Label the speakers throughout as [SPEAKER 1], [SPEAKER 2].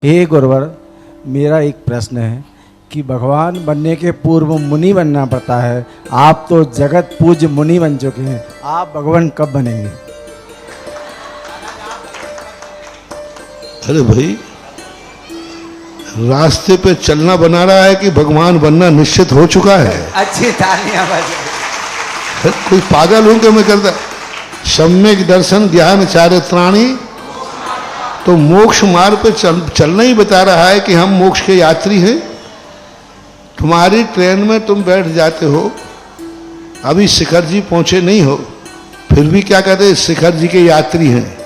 [SPEAKER 1] हे गुरुवर, मेरा एक प्रश्न है कि भगवान बनने के पूर्व मुनि बनना पड़ता है। आप तो जगत पूज्य मुनि बन चुके हैं, आप भगवान कब बनेंगे?
[SPEAKER 2] अरे भाई, रास्ते पे चलना बना रहा है कि भगवान बनना निश्चित हो चुका है?
[SPEAKER 1] अच्छी तालियां बजाइए।
[SPEAKER 2] कोई पागल हूं कि मैं करता? सम्यक दर्शन ज्ञान चारित्राणी, तो मोक्ष मार्ग पे चलना ही बता रहा है कि हम मोक्ष के यात्री हैं। तुम्हारी ट्रेन में तुम बैठ जाते हो, अभी शिखर जी पहुंचे नहीं हो, फिर भी क्या कहते, शिखर जी के यात्री हैं।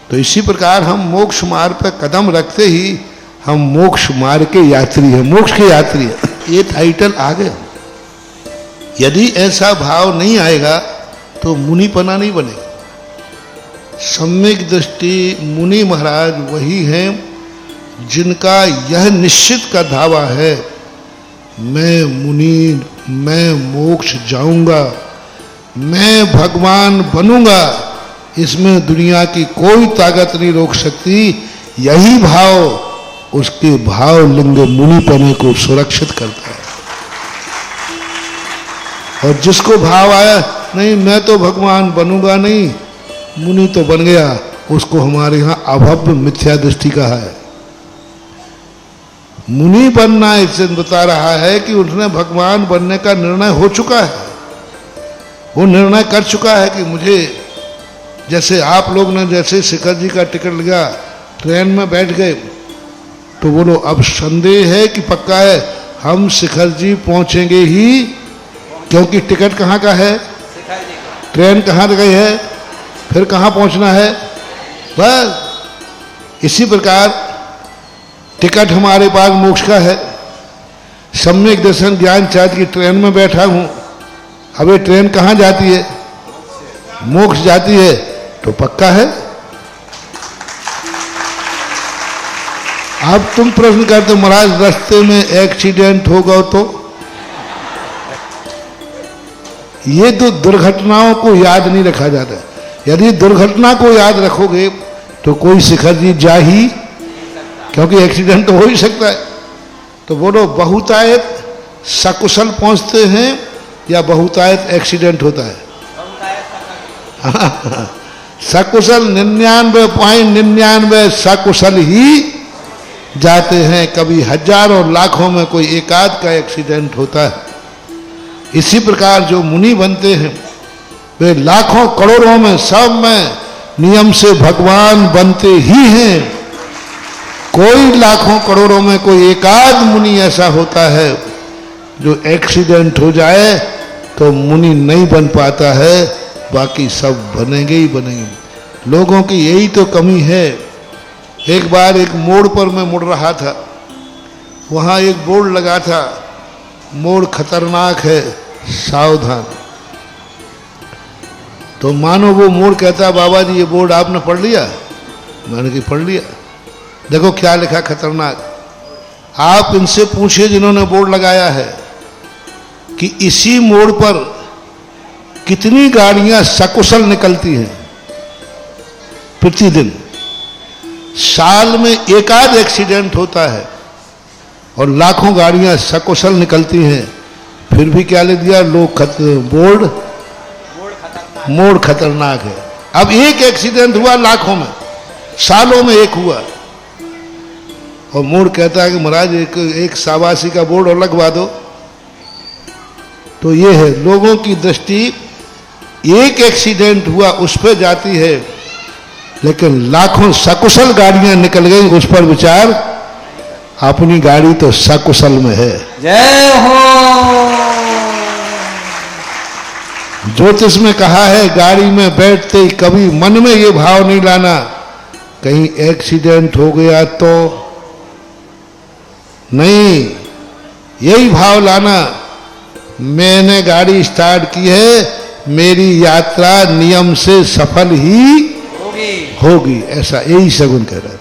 [SPEAKER 2] तो इसी प्रकार हम मोक्ष मार्ग पर कदम रखते ही हम मोक्ष मार्ग के यात्री हैं, मोक्ष के यात्री हैं। ये टाइटल आ गया। यदि ऐसा भाव नहीं आएगा तो मुनिपना नहीं बनेगा। सम्यक दृष्टि मुनि महाराज वही हैं जिनका यह निश्चित का दावा है, मैं मुनि, मैं मोक्ष जाऊंगा, मैं भगवान बनूंगा, इसमें दुनिया की कोई ताकत नहीं रोक सकती। यही भाव उसके भाव लिंग मुनिपने को सुरक्षित करता है। और जिसको भाव आया नहीं मैं तो भगवान बनूंगा नहीं, मुनि तो बन गया, उसको हमारे यहां अभव्य मिथ्या दृष्टि कहा है। मुनि बनना इससे बता रहा है कि उसने भगवान बनने का निर्णय हो चुका है। वो निर्णय कर चुका है कि मुझे, जैसे आप लोग ने जैसे शिखर जी का टिकट लिया, ट्रेन में बैठ गए, तो बोलो अब संदेह है कि पक्का है हम शिखर जी पहुंचेंगे ही, क्योंकि टिकट कहाँ का है, ट्रेन कहाँ गई है, फिर कहाँ पहुंचना है। बस इसी प्रकार टिकट हमारे पास मोक्ष का है। सम्यक दर्शन ज्ञान चार्ज की ट्रेन में बैठा हूं, अब ये ट्रेन कहाँ जाती है, मोक्ष जाती है, तो पक्का है। अब तुम प्रश्न करते महाराज रास्ते में एक्सीडेंट होगा तो? ये तो दुर्घटनाओं को याद नहीं रखा जाता। यदि दुर्घटना को याद रखोगे तो कोई शिखर जी जा ही, क्योंकि एक्सीडेंट तो हो ही सकता है। तो बोलो बहुतायत सकुशल पहुंचते हैं या बहुतायत एक्सीडेंट होता है? सकुशल 99.99 सकुशल ही जाते हैं। कभी हजारों लाखों में कोई एकाध का एक्सीडेंट होता है। इसी प्रकार जो मुनि बनते हैं वे लाखों करोड़ों में सब में नियम से भगवान बनते ही हैं। कोई लाखों करोड़ों में कोई एकाध मुनि ऐसा होता है जो एक्सीडेंट हो जाए तो मुनि नहीं बन पाता है, बाकी सब बनेंगे ही बनेंगे। लोगों की यही तो कमी है। एक बार एक मोड़ पर मैं मुड़ रहा था, वहाँ एक बोर्ड लगा था, मोड़ खतरनाक है, सावधान। तो मानो वो मोड़ कहता, बाबा जी ये बोर्ड आपने पढ़ लिया? मैंने कि पढ़ लिया। देखो क्या लिखा खतरनाक। आप इनसे पूछिए जिन्होंने बोर्ड लगाया है कि इसी मोड़ पर कितनी गाड़ियां सकुशल निकलती हैं प्रतिदिन। साल में एकाध एक्सीडेंट होता है और लाखों गाड़ियां सकुशल निकलती हैं, फिर भी क्या लिख दिया लोग, बोर्ड मोड़ खतरनाक है। अब एक एक्सीडेंट हुआ लाखों में, सालों में एक हुआ, और मोड़ कहता है कि महाराज एक शाबाशी का बोर्ड और लगवा दो। तो ये है लोगों की दृष्टि, एक एक्सीडेंट हुआ उस पर जाती है, लेकिन लाखों सकुशल गाड़ियां निकल गई उस पर विचार, अपनी गाड़ी तो सकुशल में है।
[SPEAKER 1] जय हो।
[SPEAKER 2] ज्योतिष में कहा है गाड़ी में बैठते ही कभी मन में ये भाव नहीं लाना कहीं एक्सीडेंट हो गया तो नहीं, यही भाव लाना मैंने गाड़ी स्टार्ट की है, मेरी यात्रा नियम से सफल ही होगी। ऐसा यही शगुन कह रहा है।